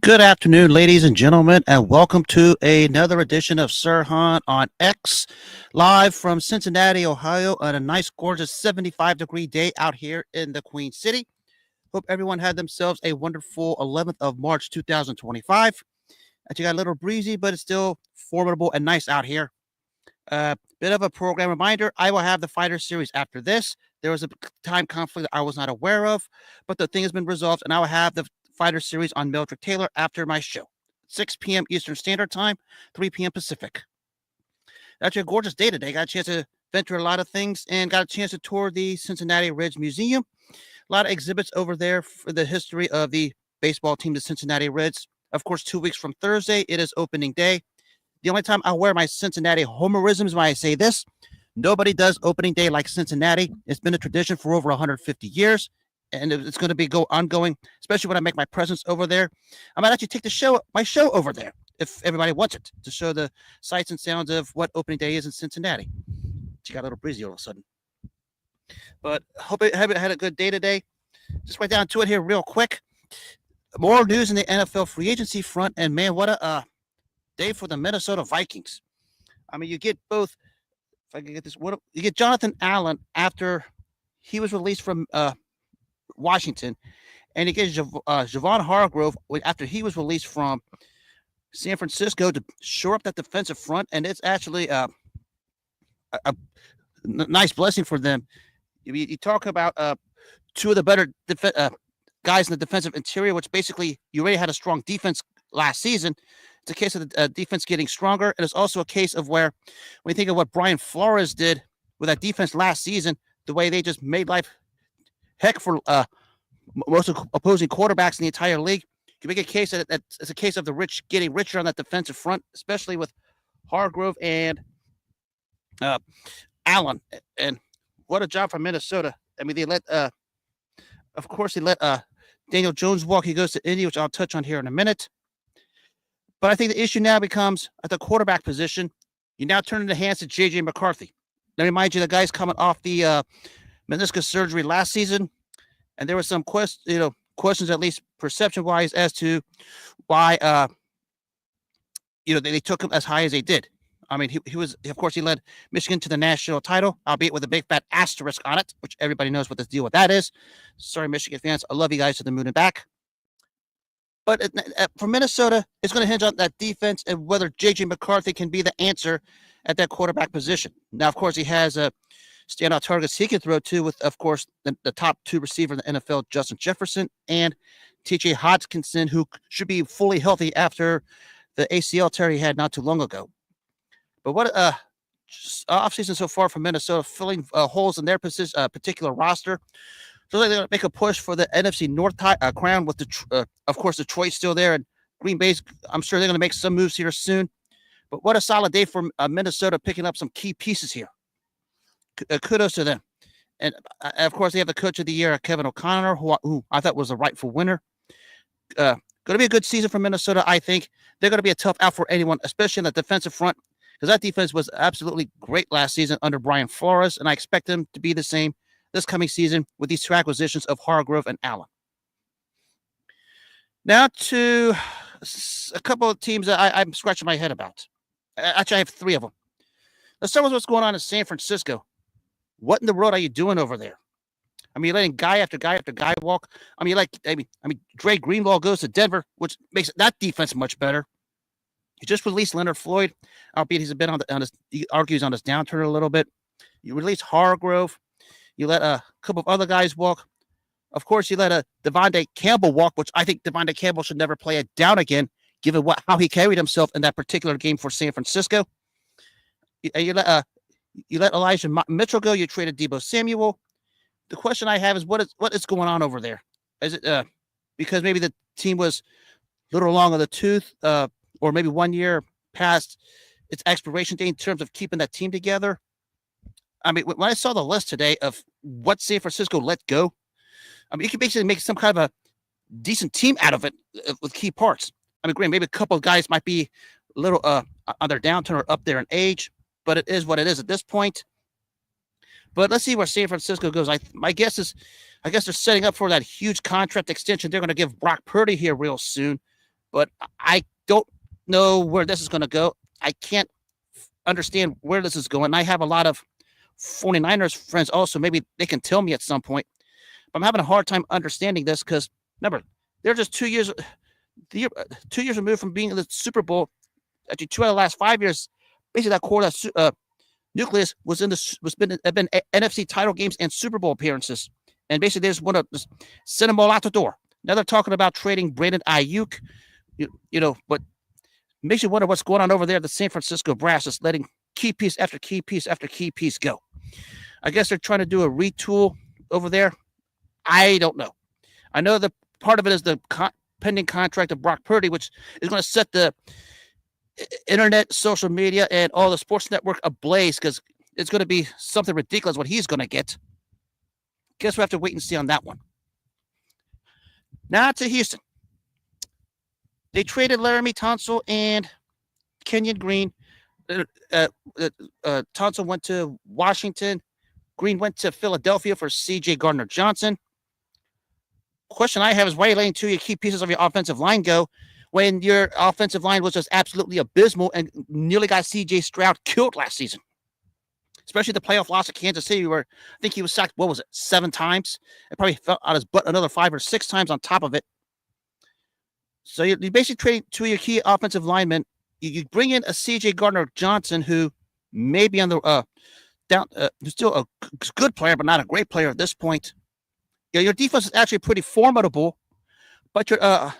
Good afternoon, ladies and gentlemen, and welcome to another edition of Sirhan on X, live from Cincinnati, Ohio, on a nice, gorgeous 75-degree day out here in the Queen City. Hope everyone had themselves a wonderful 11th of March 2025. Actually got a little breezy, but it's still formidable and nice out here. Bit of a program reminder, I will have the Fighter Series after this. There was a time conflict that I was not aware of, but the thing has been resolved, and I will have the Fighter Series on Mildred Taylor after my show. 6 p.m. Eastern Standard Time, 3 p.m. Pacific. Actually a gorgeous day today. Got a chance to venture a lot of things and got a chance to tour the Cincinnati Reds Museum. A lot of exhibits over there for the history of the baseball team, the Cincinnati Reds. Of course, 2 weeks from Thursday, it is opening day. The only time I wear my Cincinnati homerisms when I say this, nobody does opening day like Cincinnati. It's been a tradition for over 150 years. And it's going to be ongoing, especially when I make my presence over there. I might actually take my show over there if everybody wants it, to show the sights and sounds of what opening day is in Cincinnati. She got a little breezy all of a sudden. But hope it had a good day today. Just right down to it here real quick. More news in the NFL free agency front. And man, what a day for the Minnesota Vikings. I mean, you get both, if I can get this, you get Johnathan Allen after he was released from Washington, and he gets Javon Hargrove after he was released from San Francisco to shore up that defensive front, and it's actually a nice blessing for them. You talk about two of the better guys in the defensive interior, which basically you already had a strong defense last season. It's a case of the defense getting stronger, and it's also a case of where, when you think of what Brian Flores did with that defense last season, the way they just made life heck for most opposing quarterbacks in the entire league, you make a case that it's a case of the rich getting richer on that defensive front, especially with Hargrove and Allen. And what a job from Minnesota. I mean, they let Daniel Jones walk. He goes to Indy, which I'll touch on here in a minute. But I think the issue now becomes at the quarterback position. You now turn the hands to J.J. McCarthy. Let me remind you, the guy's coming off the meniscus surgery last season, and there was some questions, at least perception-wise, as to why they took him as high as they did. I mean, he led Michigan to the national title, albeit with a big fat asterisk on it, which everybody knows what the deal with that is. Sorry, Michigan fans, I love you guys to the moon and back. But for Minnesota, it's going to hinge on that defense and whether J.J. McCarthy can be the answer at that quarterback position. Now, of course, he has standout targets he can throw to with, of course, the top two receiver in the NFL, Justin Jefferson, and T.J. Hockenson, who should be fully healthy after the ACL tear he had not too long ago. But what offseason so far from Minnesota, filling holes in their particular roster So they're going to make a push for the NFC North crown with of course, Detroit still there, and Green Bay's. I'm sure they're going to make some moves here soon. But what a solid day for Minnesota picking up some key pieces here. Kudos to them. And of course, they have the coach of the year, Kevin O'Connor, who I thought was the rightful winner. Going to be a good season for Minnesota, I think. They're going to be a tough out for anyone, especially in the defensive front, because that defense was absolutely great last season under Brian Flores, and I expect them to be the same this coming season with these two acquisitions of Hargrove and Allen. Now to a couple of teams that I'm scratching my head about. Actually, I have three of them. Let's start with what's going on in San Francisco. What in the world are you doing over there? I mean, you're letting guy after guy after guy walk. I mean, Dre Greenlaw goes to Denver, which makes that defense much better. You just released Leonard Floyd, albeit he's been he argues on his downturn a little bit. You released Hargrove. You let a couple of other guys walk. Of course, you let a Devontae Campbell walk, which I think Devontae Campbell should never play it down again, given how he carried himself in that particular game for San Francisco. You let Elijah Mitchell go. You traded Deebo Samuel. The question I have is what is going on over there? Is it because maybe the team was a little long on the tooth, or maybe 1 year past its expiration date in terms of keeping that team together? I mean, when I saw the list today of what San Francisco let go, I mean, you can basically make some kind of a decent team out of it with key parts. I mean, great, maybe a couple of guys might be a little on their downturn or up there in age, but it is what it is at this point. But let's see where San Francisco goes. My guess is, I guess they're setting up for that huge contract extension they're going to give Brock Purdy here real soon. But I don't know where this is going to go. I can't understand where this is going. I have a lot of 49ers friends also. Maybe they can tell me at some point. But I'm having a hard time understanding this because, remember, they're just 2 years removed from being in the Super Bowl. Actually, 2 out of the last 5 years, basically that core, that nucleus have been NFC title games and Super Bowl appearances, and basically they just want to send them all out the door. Now they're talking about trading Brandon Ayuk, but makes you wonder what's going on over there at the San Francisco Brass, just letting key piece after key piece after key piece go. I guess they're trying to do a retool over there. I don't know. I know that part of it is the pending contract of Brock Purdy, which is going to set the internet, social media, and all the sports network ablaze because it's going to be something ridiculous what he's going to get. Guess we'll have to wait and see on that one. Now to Houston. They traded Laremy, Tunsil, and Kenyon Green. Tunsil went to Washington. Green went to Philadelphia for C.J. Gardner-Johnson. Question I have is why are you letting two of your key pieces of your offensive line go when your offensive line was just absolutely abysmal and nearly got C.J. Stroud killed last season? Especially the playoff loss at Kansas City where I think he was sacked, 7 times? And probably fell on his butt another 5 or 6 times on top of it. So you basically trade two of your key offensive linemen. You bring in a C.J. Gardner-Johnson who may be on the still a good player, but not a great player at this point. Your defense is actually pretty formidable, but the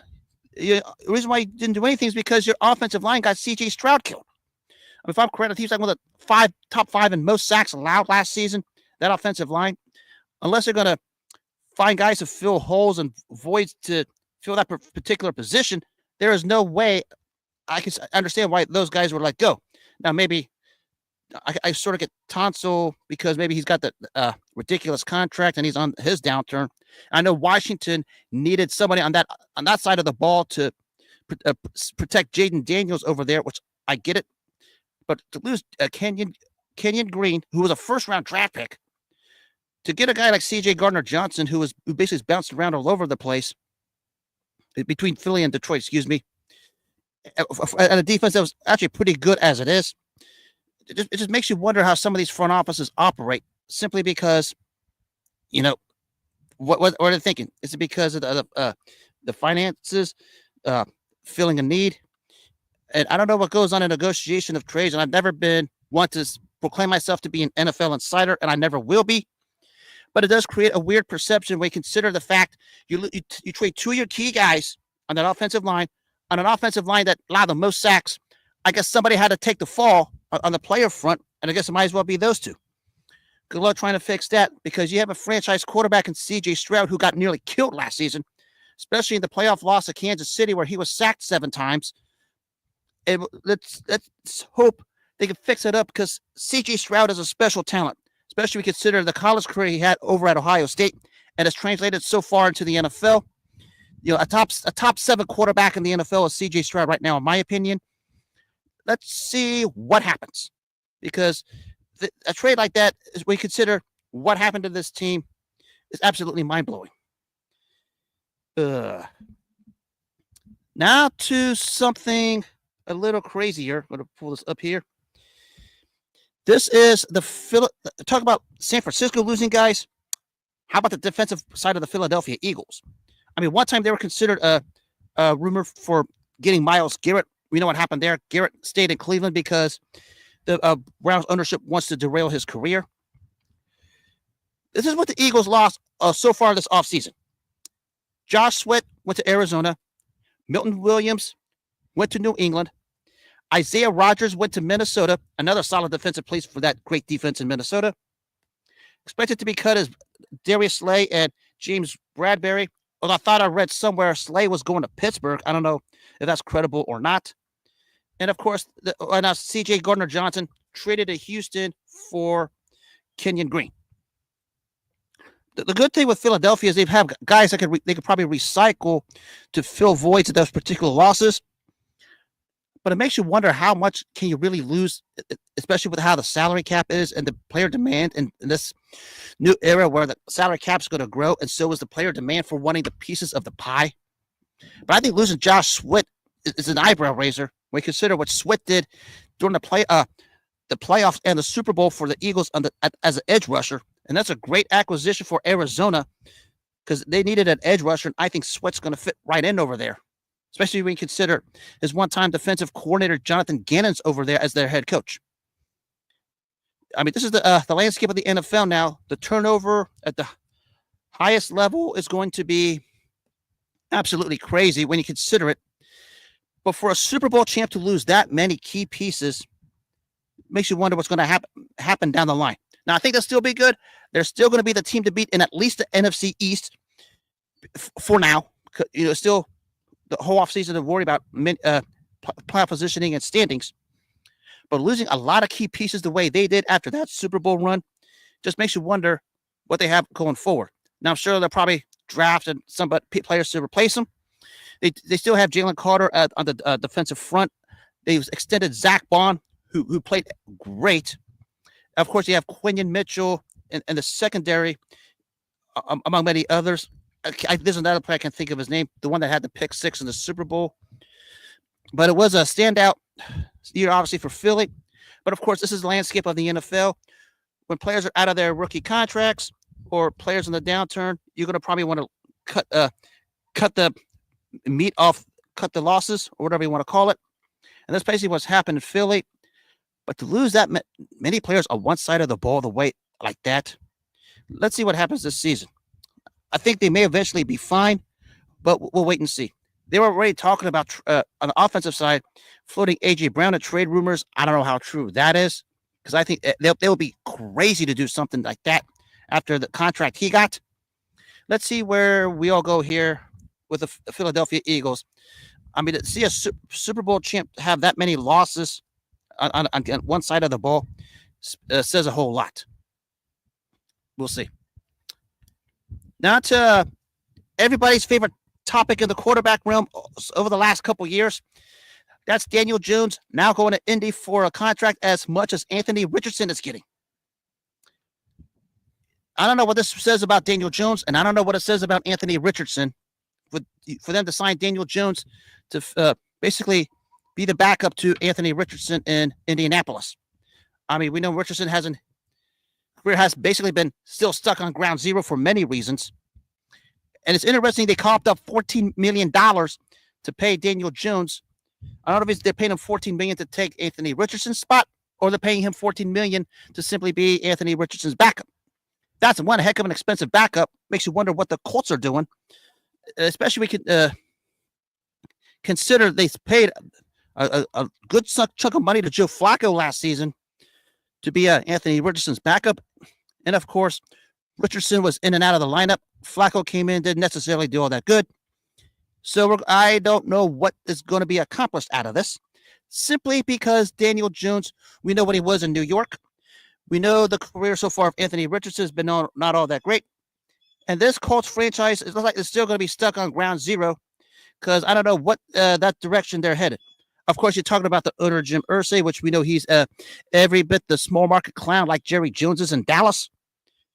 reason why you didn't do anything is because your offensive line got C.J. Stroud killed. I mean, if I'm correct, he's like one of the top 5 in most sacks allowed last season. That offensive line, unless they're going to find guys to fill holes and voids to fill that particular position, there is no way I can understand why those guys were let go. Now, maybe I sort of get Tunsil because maybe he's got the ridiculous contract and he's on his downturn. I know Washington needed somebody on that side of the ball to protect Jaden Daniels over there, which I get it. But to lose Kenyon Green, who was a first-round draft pick, to get a guy like C.J. Gardner-Johnson, who basically bounced around all over the place between Philly and Detroit, and a defense that was actually pretty good as it is. It just makes you wonder how some of these front offices operate simply because, what are they thinking? Is it because of the finances, filling a need? And I don't know what goes on in negotiation of trades, and I've never been one to proclaim myself to be an NFL insider, and I never will be. But it does create a weird perception when you consider the fact you trade two of your key guys on that offensive line, on an offensive line that allowed the most sacks. I guess somebody had to take the fall on the player front, and I guess it might as well be those two. Good luck trying to fix that because you have a franchise quarterback in C.J. Stroud who got nearly killed last season, especially in the playoff loss to Kansas City where he was sacked 7 times. And let's hope they can fix it up because C.J. Stroud is a special talent, especially when we consider the college career he had over at Ohio State and has translated so far into the NFL. You know, a top 7 quarterback in the NFL is C.J. Stroud right now, in my opinion. Let's see what happens because a trade like that, as we consider what happened to this team, is absolutely mind-blowing. Now to something a little crazier. I'm going to pull this up here. This is talk about San Francisco losing guys. How about the defensive side of the Philadelphia Eagles? I mean, one time they were considered a rumor for getting Myles Garrett. We know what happened there. Garrett stayed in Cleveland because the Browns ownership wants to derail his career. This is what the Eagles lost so far this offseason. Josh Sweat went to Arizona. Milton Williams went to New England. Isaiah Rodgers went to Minnesota. Another solid defensive piece for that great defense in Minnesota. Expected to be cut as Darius Slay and James Bradbury. Although I thought I read somewhere Slay was going to Pittsburgh. I don't know if that's credible or not. And, of course, C.J. Gardner-Johnson traded to Houston for Kenyon Green. The good thing with Philadelphia is they have guys that they could probably recycle to fill voids of those particular losses. But it makes you wonder how much can you really lose, especially with how the salary cap is and the player demand in this new era where the salary cap is going to grow, and so is the player demand for wanting the pieces of the pie. But I think losing Josh Sweat is an eyebrow raiser when you consider what Sweat did during the playoffs and the Super Bowl for the Eagles as an edge rusher. And that's a great acquisition for Arizona because they needed an edge rusher, and I think Sweat's going to fit right in over there, especially when you consider his one-time defensive coordinator, Jonathan Gannon's over there as their head coach. I mean, this is the landscape of the NFL now. The turnover at the highest level is going to be absolutely crazy when you consider it. But for a Super Bowl champ to lose that many key pieces makes you wonder what's going to happen down the line. Now, I think they'll still be good. They're still going to be the team to beat in at least the NFC East for now. You know, still the whole offseason to worry about playoff positioning and standings. But losing a lot of key pieces the way they did after that Super Bowl run just makes you wonder what they have going forward. Now, I'm sure they'll probably draft some players to replace them. They still have Jalen Carter on the defensive front. They've extended Zach Bond, who played great. Of course, you have Kenyon Mitchell in the secondary, among many others. There's another player I can't think of his name, the one that had the pick 6 in the Super Bowl. But it was a standout year, obviously, for Philly. But, of course, this is the landscape of the NFL. When players are out of their rookie contracts or players in the downturn, you're going to probably want to cut the meat off, cut the losses, or whatever you want to call it. And that's basically what's happened in Philly. But to lose that many players on one side of the ball the way like that, let's see what happens this season. I think they may eventually be fine, but we'll wait and see. They were already talking about, on the offensive side, floating A.J. Brown to trade rumors. I don't know how true that is, because I think they would be crazy to do something like that after the contract he got. Let's see where we all go here with the Philadelphia Eagles. I mean, to see a Super Bowl champ have that many losses on one side of the ball says a whole lot. We'll see. Now to everybody's favorite topic in the quarterback realm over the last couple years. That's Daniel Jones now going to Indy for a contract as much as Anthony Richardson is getting. I don't know what this says about Daniel Jones, and I don't know what it says about Anthony Richardson for them to sign Daniel Jones to basically be the backup to Anthony Richardson in Indianapolis. I mean, we know Richardson has basically been still stuck on ground zero for many reasons. And it's interesting they coughed up $14 million to pay Daniel Jones. I don't know if they're paying him $14 million to take Anthony Richardson's spot, or they're paying him $14 million to simply be Anthony Richardson's backup. That's one heck of an expensive backup. Makes you wonder what the Colts are doing. Especially we can consider they paid a good chunk of money to Joe Flacco last season to be Anthony Richardson's backup. And of course, Richardson was in and out of the lineup. Flacco came in, didn't necessarily do all that good. So I don't know what is going to be accomplished out of this, simply because Daniel Jones, we know what he was in New York. We know the career so far of Anthony Richardson has been not all that great. And this Colts franchise, it looks like it's still going to be stuck on ground zero because I don't know what that direction they're headed. Of course, you're talking about the owner, Jim Irsay, which we know he's every bit the small market clown like Jerry Jones is in Dallas.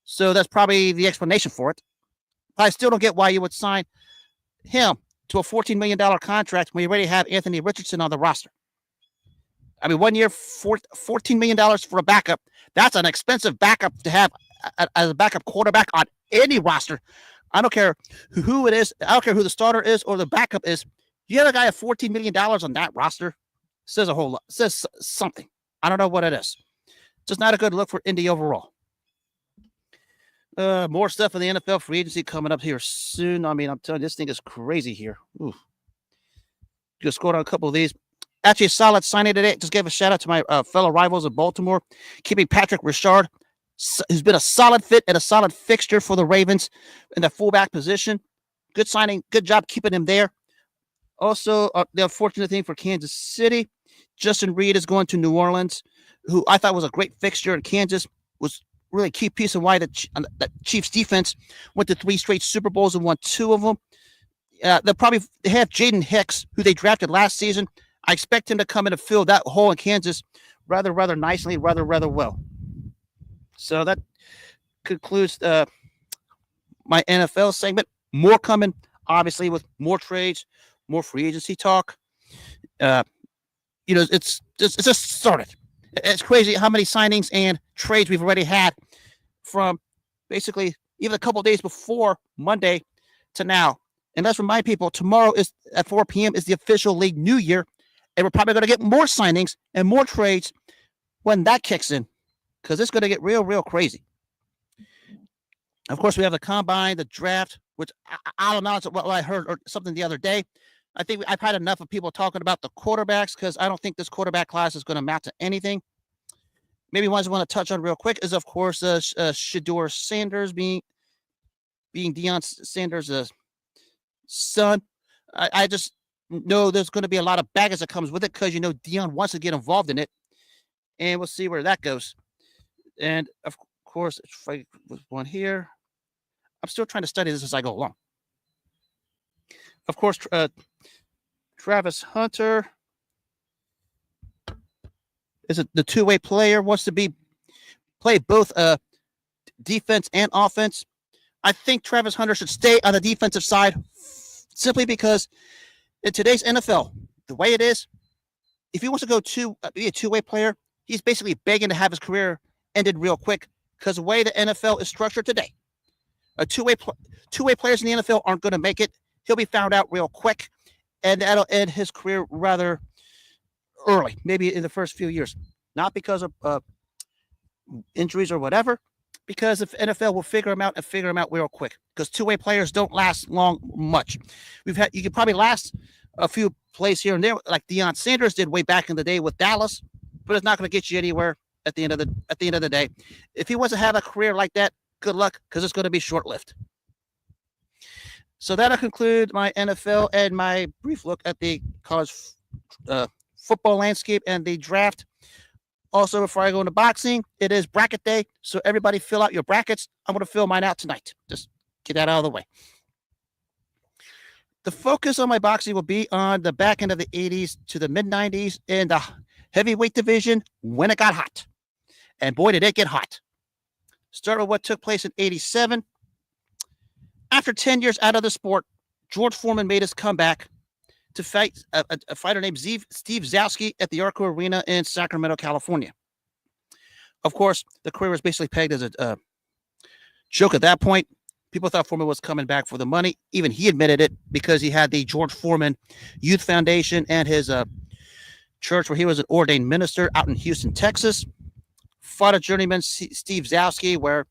So that's probably the explanation for it. I still don't get why you would sign him to a $14 million contract when you already have Anthony Richardson on the roster. I mean, 1 year, $14 million for a backup. That's an expensive backup to have as a backup quarterback on any roster. I don't care who it is. I don't care who the starter is or the backup is. You have a guy at $14 million on that roster. Says a whole lot. Says something. I don't know what it is. Just not a good look for Indy overall. More stuff in the NFL free agency coming up here soon. I mean, I'm telling you, this thing is crazy here. Ooh. Just scored on a couple of these. Actually, a solid signing today. Just gave a shout out to my fellow rivals of Baltimore, keeping Patrick Richard, who's been a solid fit and a solid fixture for the Ravens in the fullback position. Good signing. Good job keeping him there. Also, the unfortunate thing for Kansas City, Justin Reed is going to New Orleans, who I thought was a great fixture in Kansas, was really key piece of why the Chiefs defense went to 3 straight Super Bowls and won 2 of them. They have Jaden Hicks, who they drafted last season. I expect him to come in and fill that hole in Kansas rather nicely, rather well. So that concludes my NFL segment. More coming, obviously, with more trades, more free agency talk. It's just started. It's crazy how many signings and trades we've already had from basically even a couple of days before Monday to now. And let's remind people, tomorrow is at 4 p.m. is the official league new year. And we're probably going to get more signings and more trades when that kicks in, because it's going to get real crazy. Of course, we have the combine, the draft, which I don't know what I heard or something the other day. I think I've had enough of people talking about the quarterbacks because I don't think this quarterback class is going to amount to anything. Maybe ones I want to touch on real quick is, of course, Shedeur Sanders being Deion Sanders' son. I just know there's going to be a lot of baggage that comes with it because, Deion wants to get involved in it. And we'll see where that goes. And, of course, if I was one here, I'm still trying to study this as I go along. Of course, Travis Hunter is the two-way player, wants to play both defense and offense. I think Travis Hunter should stay on the defensive side simply because in today's NFL, the way it is, if he wants to be a two-way player, he's basically begging to have his career ended real quick because the way the NFL is structured today, two-way players in the NFL aren't going to make it. He'll be found out real quick, and that'll end his career rather early, maybe in the first few years. Not because of injuries or whatever, because the NFL will figure him out real quick. Because two-way players don't last much. You can probably last a few plays here and there, like Deion Sanders did way back in the day with Dallas, but it's not going to get you anywhere at the end of the day. If he wants to have a career like that, good luck, because it's going to be short-lived. So that'll conclude my NFL and my brief look at the college football landscape and the draft. Also, before I go into boxing, it is bracket day, so everybody fill out your brackets. I'm going to fill mine out tonight. Just get that out of the way. The focus on my boxing will be on the back end of the 80s to the mid-90s in the heavyweight division when it got hot. And boy, did it get hot. Start with what took place in 87. After 10 years out of the sport, George Foreman made his comeback to fight a fighter named Steve Zouski at the Arco Arena in Sacramento, California. Of course, the career was basically pegged as a joke at that point. People thought Foreman was coming back for the money. Even he admitted it because he had the George Foreman Youth Foundation and his church where he was an ordained minister out in Houston, Texas. Fought a journeyman, Steve Zouski, where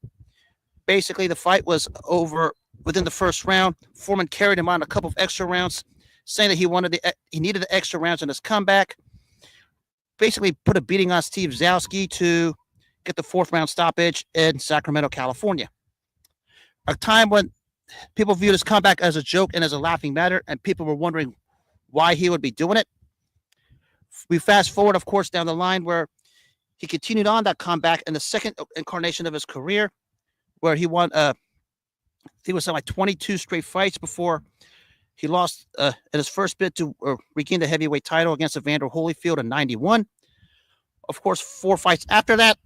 basically the fight was over within the first round. Foreman carried him on a couple of extra rounds, saying that he needed the extra rounds in his comeback. Basically put a beating on Steve Zouski to get the 4th-round stoppage in Sacramento, California. A time when people viewed his comeback as a joke and as a laughing matter, and people were wondering why he would be doing it. We fast forward, of course, down the line where he continued on that comeback in the second incarnation of his career, where he won, I think it was something like 22 straight fights before he lost in his first bid to regain the heavyweight title against Evander Holyfield in 91. Of course, 4 fights after that,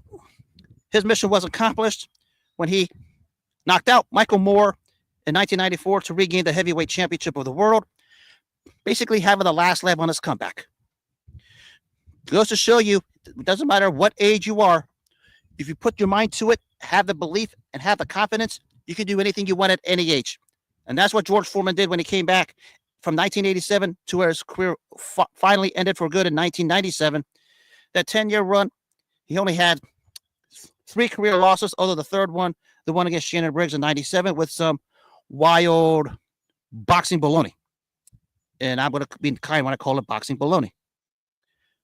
his mission was accomplished when he knocked out Michael Moore in 1994 to regain the heavyweight championship of the world, basically having the last laugh on his comeback. It goes to show you, it doesn't matter what age you are, if you put your mind to it, have the belief, and have the confidence, you can do anything you want at any age. And that's what George Foreman did when he came back from 1987 to where his career finally ended for good in 1997. That 10-year run, he only had 3 career losses, although the third one, the one against Shannon Briggs in 97, with some wild boxing baloney. And I'm going to be kind when I call it boxing baloney.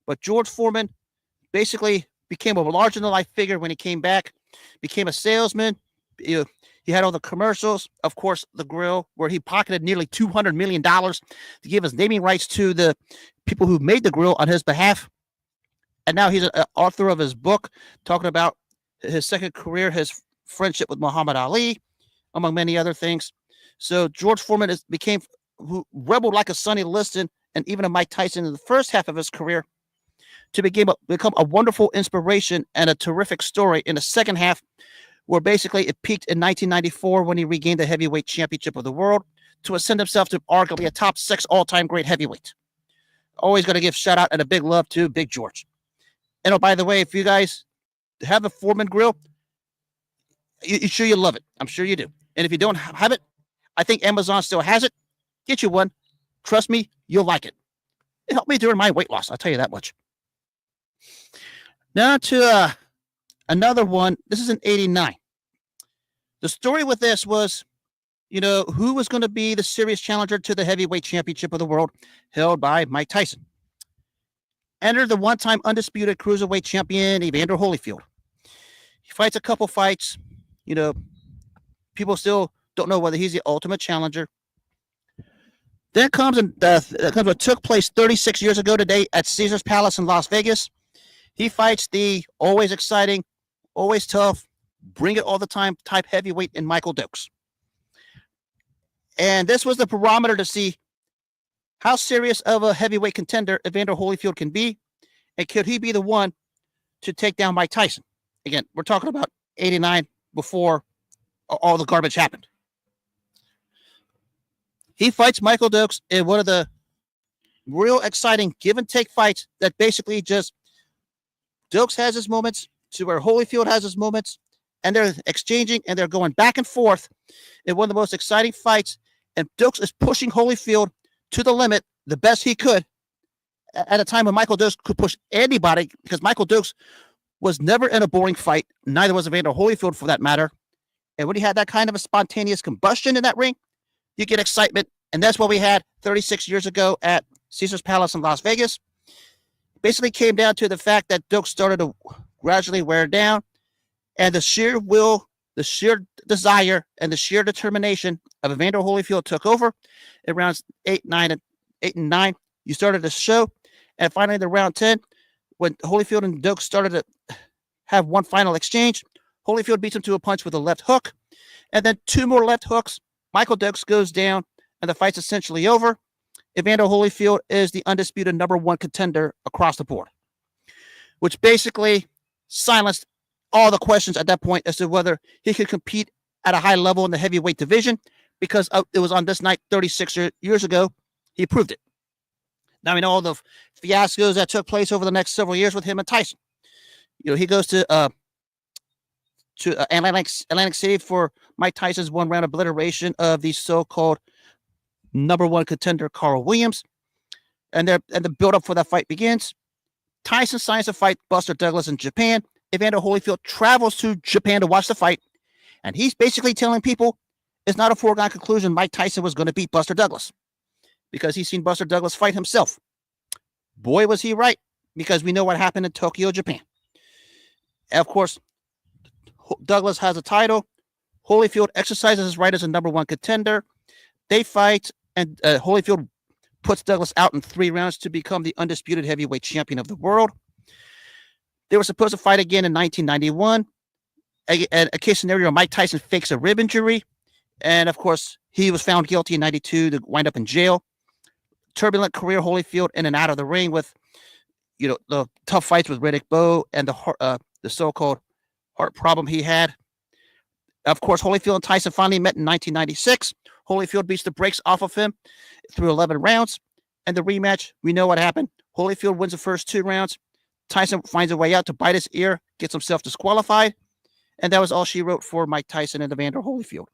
But George Foreman basically became a larger-than-life figure when he came back, became a salesman. He had all the commercials, of course, the grill, where he pocketed nearly $200 million to give his naming rights to the people who made the grill on his behalf. And now he's an author of his book talking about his second career, his friendship with Muhammad Ali, among many other things. So George Foreman became who rebelled like a Sonny Liston and even a Mike Tyson in the first half of his career to become a wonderful inspiration and a terrific story in the second half, where basically it peaked in 1994 when he regained the heavyweight championship of the world to ascend himself to arguably a top 6 all-time great heavyweight. Always going to give shout out and a big love to Big George. And oh, by the way, if you guys have a Foreman grill, you sure you love it. I'm sure you do. And if you don't have it, I think Amazon still has it. Get you one. Trust me, you'll like it. It helped me during my weight loss. I'll tell you that much. Now to another one. This is in 89. The story with this was, who was going to be the serious challenger to the heavyweight championship of the world held by Mike Tyson. Entered the one-time undisputed cruiserweight champion, Evander Holyfield. He fights a couple fights. People still don't know whether he's the ultimate challenger. Then comes what took place 36 years ago today at Caesar's Palace in Las Vegas. He fights the always exciting, always tough, bring it all the time type heavyweight in Michael Dokes. And this was the barometer to see how serious of a heavyweight contender Evander Holyfield can be, and could he be the one to take down Mike Tyson? Again, we're talking about 89 before all the garbage happened. He fights Michael Dokes in one of the real exciting give-and-take fights that basically just Dokes has his moments to where Holyfield has his moments, and they're exchanging and they're going back and forth in one of the most exciting fights, and Dokes is pushing Holyfield to the limit the best he could at a time when Michael Dokes could push anybody, because Michael Dokes was never in a boring fight. Neither was Evander Holyfield, for that matter. And when he had that kind of a spontaneous combustion in that ring, you get excitement. And that's what we had 36 years ago at Caesar's Palace in Las Vegas. Basically came down to the fact that Dokes started to gradually wear down, and the sheer will, the sheer desire, and the sheer determination of Evander Holyfield took over in rounds 8 and 9. You started to show, and finally in the round 10, when Holyfield and Dokes started to have one final exchange, Holyfield beats him to a punch with a left hook, and then 2 more left hooks. Michael Dokes goes down, and the fight's essentially over. Evander Holyfield is the undisputed number 1 contender across the board, which basically silenced all the questions at that point as to whether he could compete at a high level in the heavyweight division, because it was on this night 36 years ago he proved it. Now we know all the fiascos that took place over the next several years with him and Tyson. He goes to Atlantic City for Mike Tyson's 1-round obliteration of the so-called number 1 contender Carl Williams, and the build-up for that fight begins. Tyson signs to fight Buster Douglas in Japan. Evander Holyfield travels to Japan to watch the fight, and he's basically telling people it's not a foregone conclusion Mike Tyson was going to beat Buster Douglas, because he's seen Buster Douglas fight himself. Boy, was he right, because we know what happened in Tokyo, Japan. of course, Douglas has a title. Holyfield exercises his right as a number one contender. They fight, and Holyfield puts Douglas out in 3 rounds to become the undisputed heavyweight champion of the world. They were supposed to fight again in 1991. A case scenario, Mike Tyson fakes a rib injury. And, of course, he was found guilty in 92 to wind up in jail. Turbulent career, Holyfield in and out of the ring with, the tough fights with Riddick Bowe and the so-called heart problem he had. Of course, Holyfield and Tyson finally met in 1996. Holyfield beats the brakes off of him through 11 rounds. And the rematch, we know what happened. Holyfield wins the first 2 rounds. Tyson finds a way out to bite his ear, gets himself disqualified. And that was all she wrote for Mike Tyson and Evander Holyfield.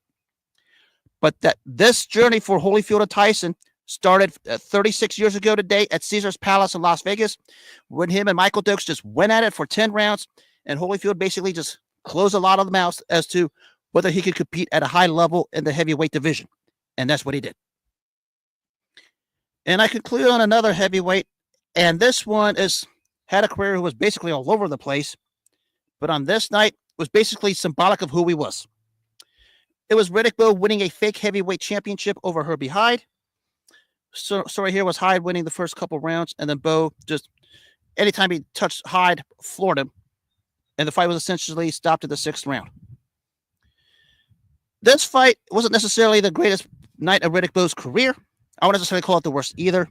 But this journey for Holyfield and Tyson started 36 years ago today at Caesar's Palace in Las Vegas, when him and Michael Dokes just went at it for 10 rounds. And Holyfield basically just closed a lot of the mouths as to whether he could compete at a high level in the heavyweight division. And that's what he did. And I conclude on another heavyweight. And this one had a career who was basically all over the place. But on this night, was basically symbolic of who he was. It was Riddick Bowe winning a fake heavyweight championship over Herbie Hide. So right here was Hide winning the first couple rounds, and then Bowe just, anytime he touched Hide, floored him. And the fight was essentially stopped at the 6th round. This fight wasn't necessarily the greatest night of Riddick Bowe's career. I wouldn't necessarily call it the worst either.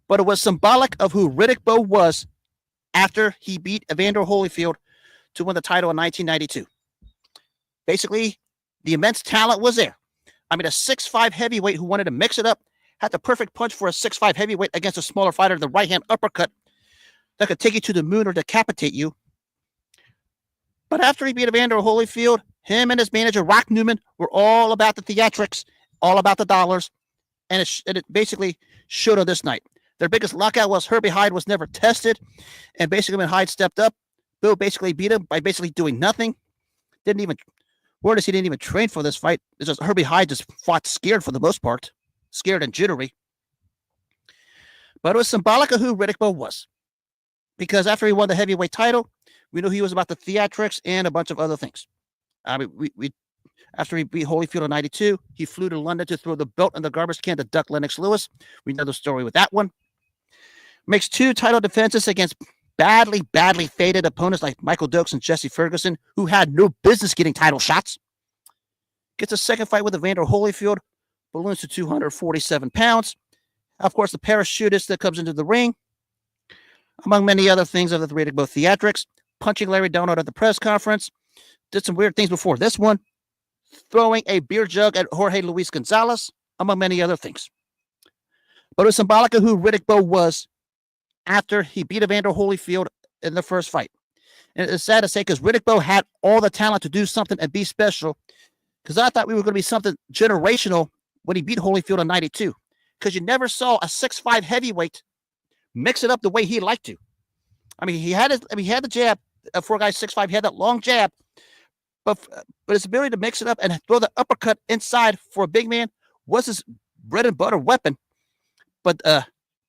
But it was symbolic of who Riddick Bowe was after he beat Evander Holyfield to win the title in 1992. Basically, the immense talent was there. I mean, a 6'5" heavyweight who wanted to mix it up had the perfect punch for a 6'5" heavyweight against a smaller fighter, the right-hand uppercut that could take you to the moon or decapitate you. But after he beat Evander Holyfield, him and his manager, Rock Newman, were all about the theatrics, all about the dollars, and it basically showed on this night. Their biggest lockout was Herbie Hide was never tested, and basically when Hide stepped up, Bowe basically beat him by basically doing nothing. He didn't even train for this fight. It's just Herbie Hide just fought scared for the most part, scared and jittery. But it was symbolic of who Riddick Bowe was, because after he won the heavyweight title, we knew he was about the theatrics and a bunch of other things. I mean, after he beat Holyfield in 92, he flew to London to throw the belt in the garbage can to duck Lennox Lewis. We know the story with that one. Makes 2 title defenses against badly faded opponents like Michael Dokes and Jesse Ferguson, who had no business getting title shots. Gets a second fight with Evander Holyfield, balloons to 247 pounds. Of course, the parachutist that comes into the ring, among many other things of the Riddick Bowe theatrics, punching Larry Donald at the press conference, did some weird things before this one, throwing a beer jug at Jorge Luis Gonzalez, among many other things. But it was symbolic of who Riddick Bowe was after he beat Evander Holyfield in the first fight. And it's sad to say, because Riddick Bowe had all the talent to do something and be special, because I thought we were going to be something generational when he beat Holyfield in 92, because you never saw a 6'5" heavyweight mix it up the way he liked to. I mean, he had the jab for a guy 6'5", he had that long jab, but his ability to mix it up and throw the uppercut inside for a big man was his bread and butter weapon. But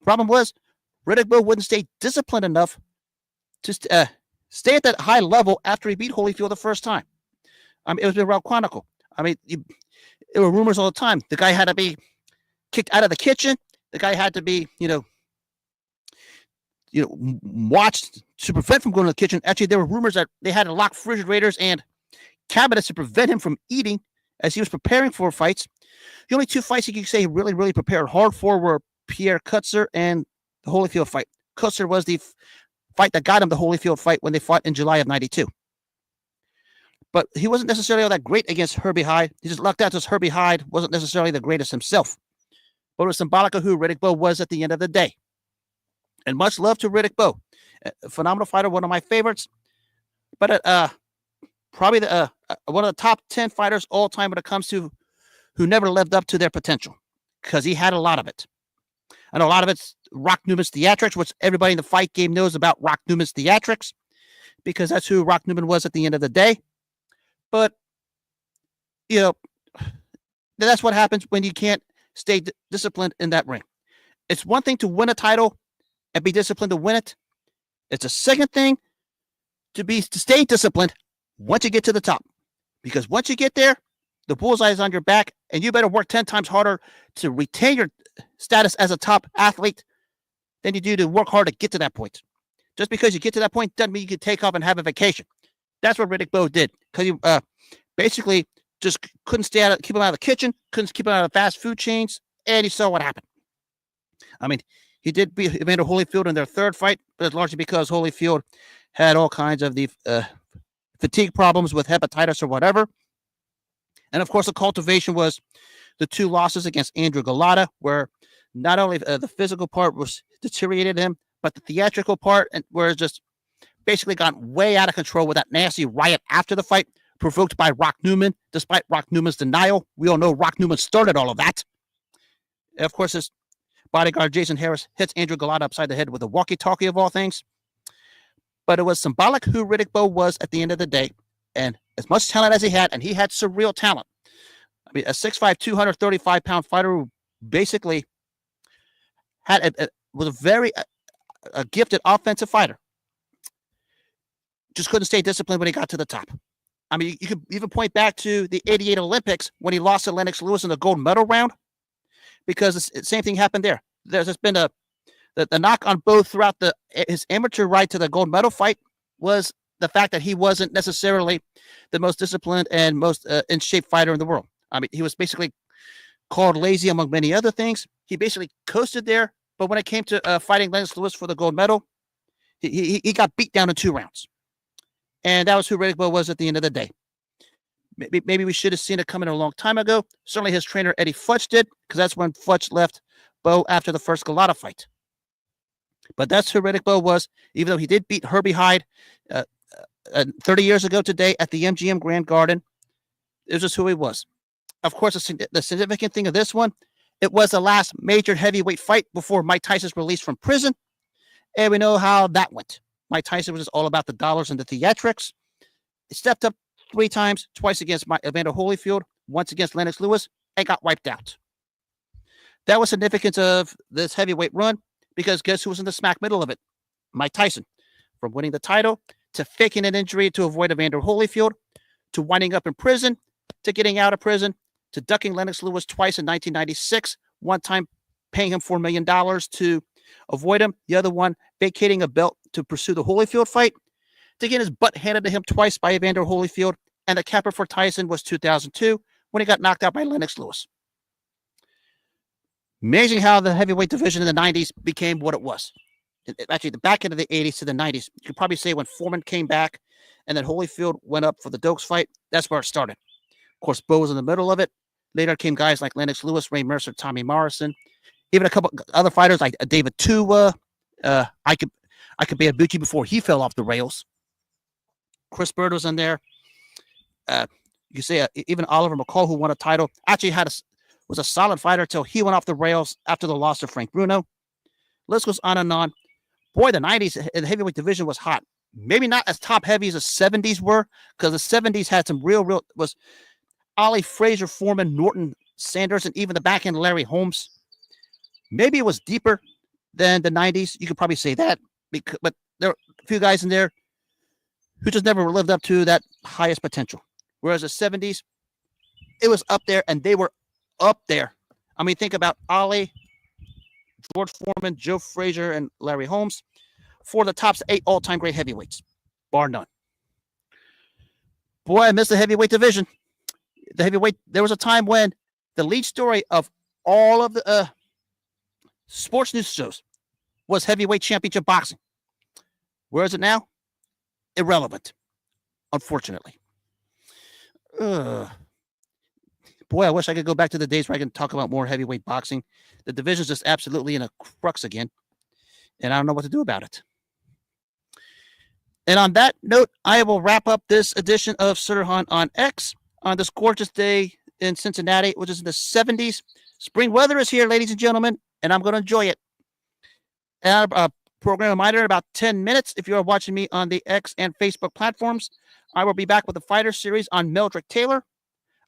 problem was, Riddick Bowe wouldn't stay disciplined enough to stay at that high level after he beat Holyfield the first time. I mean, it was been well chronicled. I mean, there were rumors all the time. The guy had to be kicked out of the kitchen. The guy had to be, watched to prevent from going to the kitchen. Actually, there were rumors that they had to lock refrigerators and cabinets to prevent him from eating as he was preparing for fights. The only 2 fights you could say he really prepared hard for were Pierre Kutzer and the Holyfield fight. Kutzer was the fight that got him the Holyfield fight when they fought in July of 92. But he wasn't necessarily all that great against Herbie Hide. He just lucked out because Herbie Hide wasn't necessarily the greatest himself. But it was symbolic of who Riddick Bowe was at the end of the day. And much love to Riddick Bowe. A phenomenal fighter, one of my favorites. But probably one of the top 10 fighters all time when it comes to who never lived up to their potential, because he had a lot of it. I know a lot of it's Rock Newman's theatrics, which everybody in the fight game knows about Rock Newman's theatrics, because that's who Rock Newman was at the end of the day. But, that's what happens when you can't stay disciplined in that ring. It's one thing to win a title and be disciplined to win it. It's a second thing to stay disciplined once you get to the top. Because once you get there, the bullseye is on your back, and you better work 10 times harder to retain your status as a top athlete than you do to work hard to get to that point. Just because you get to that point doesn't mean you can take off and have a vacation. That's what Riddick Bowe did, because he basically just couldn't keep him out of the kitchen, couldn't keep him out of fast food chains, and you saw what happened. I mean, he did beat Evander Holyfield in their third fight, but it's largely because Holyfield had all kinds of the fatigue problems with hepatitis or whatever. And of course, the cultivation was the two losses against Andrew Golota, where not only the physical part was deteriorated him, but the theatrical part, and where it just basically got way out of control with that nasty riot after the fight, provoked by Rock Newman, despite Rock Newman's denial. We all know Rock Newman started all of that. And of course, his bodyguard Jason Harris hits Andrew Golota upside the head with a walkie-talkie of all things. But it was symbolic who Riddick Bowe was at the end of the day. And as much talent as he had, and he had surreal talent. I mean, a 6'5", 235-pound fighter who basically was a very gifted offensive fighter. Just couldn't stay disciplined when he got to the top. I mean, you could even point back to the '88 Olympics when he lost to Lennox Lewis in the gold medal round, because the same thing happened there. There's been the knock on Bowe throughout his amateur ride to the gold medal fight was the fact that he wasn't necessarily the most disciplined and most in shape fighter in the world. I mean, he was basically called lazy among many other things. He basically coasted there, but when it came to fighting Lennox Lewis for the gold medal, he got beat down in 2 rounds. And that was who Riddick Bowe was at the end of the day. Maybe we should have seen it coming a long time ago. Certainly his trainer, Eddie Futch, did, because that's when Futch left Bowe after the first Golota fight. But that's who Riddick Bowe was, even though he did beat Herbie Hide 30 years ago today at the MGM Grand Garden. It was just who he was. Of course, the significant thing of this one, it was the last major heavyweight fight before Mike Tyson's release from prison. And we know how that went. Mike Tyson was just all about the dollars and the theatrics. He stepped up 3 times, twice against Evander Holyfield, once against Lennox Lewis, and got wiped out. That was significance of this heavyweight run, because guess who was in the smack middle of it? Mike Tyson. From winning the title, to faking an injury to avoid Evander Holyfield, to winding up in prison, to getting out of prison, to ducking Lennox Lewis twice in 1996, one time paying him $4 million to avoid him, the other one vacating a belt to pursue the Holyfield fight, to get his butt handed to him twice by Evander Holyfield, and the capper for Tyson was 2002 when he got knocked out by Lennox Lewis. Amazing how the heavyweight division in the 90s became what it was. Actually, the back end of the 80s to the 90s, you could probably say when Foreman came back and then Holyfield went up for the Dokes fight, that's where it started. Of course, Bowe was in the middle of it. Later came guys like Lennox Lewis, Ray Mercer, Tommy Morrison, even a couple other fighters like David Tua. I could be a Bucci before he fell off the rails. Chris Bird was in there. You say even Oliver McCall, who won a title, actually was a solid fighter until he went off the rails after the loss to Frank Bruno. List goes on and on. Boy, the 90s, the heavyweight division was hot. Maybe not as top heavy as the 70s were, because the 70s had some was Ali, Frazier, Foreman, Norton, Sanders, and even the back end Larry Holmes. Maybe it was deeper than the 90s. You could probably say that. But there are a few guys in there who just never lived up to that highest potential. Whereas the 70s, it was up there, and they were up there. I mean, think about Ali, George Foreman, Joe Frazier, and Larry Holmes. 4 of the top 8 all-time great heavyweights, bar none. Boy, I miss the heavyweight division. There was a time when the lead story of all of the sports news shows was heavyweight championship boxing. Where is it now? Irrelevant, unfortunately. Boy, I wish I could go back to the days where I can talk about more heavyweight boxing. The division's just absolutely in a crux again, and I don't know what to do about it. And on that note, I will wrap up this edition of Sirhan on X on this gorgeous day in Cincinnati, which is in the 70s. Spring weather is here, ladies and gentlemen, and I'm going to enjoy it. And a program reminder in about 10 minutes. If you're watching me on the X and Facebook platforms, I will be back with the Fighter Series on Meldrick Taylor.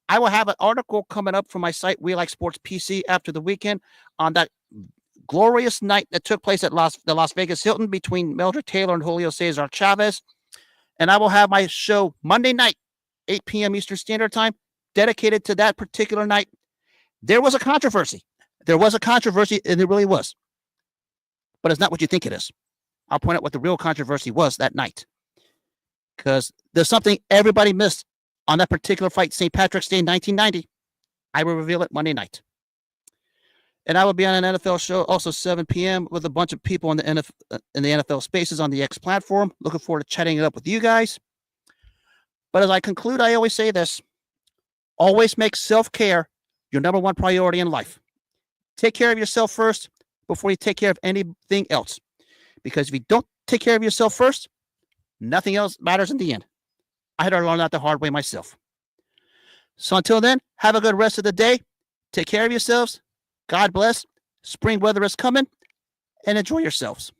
I will have an article coming up from my site, We Like Sports PC, after the weekend on that glorious night that took place at the Las Vegas Hilton between Meldrick Taylor and Julio Cesar Chavez. And I will have my show Monday night, 8 p.m. Eastern Standard Time, dedicated to that particular night. There was a controversy. There was a controversy, and it really was. But it's not what you think it is. I'll point out what the real controversy was that night. Because there's something everybody missed on that particular fight, St. Patrick's Day 1990. I will reveal it Monday night. And I will be on an NFL show, also 7 p.m. with a bunch of people in the NFL Spaces on the X platform. Looking forward to chatting it up with you guys. But as I conclude, I always say this. Always make self-care your number one priority in life. Take care of yourself first before you take care of anything else. Because if you don't take care of yourself first, nothing else matters in the end. I had to learn that the hard way myself. So until then, have a good rest of the day. Take care of yourselves. God bless. Spring weather is coming. And enjoy yourselves.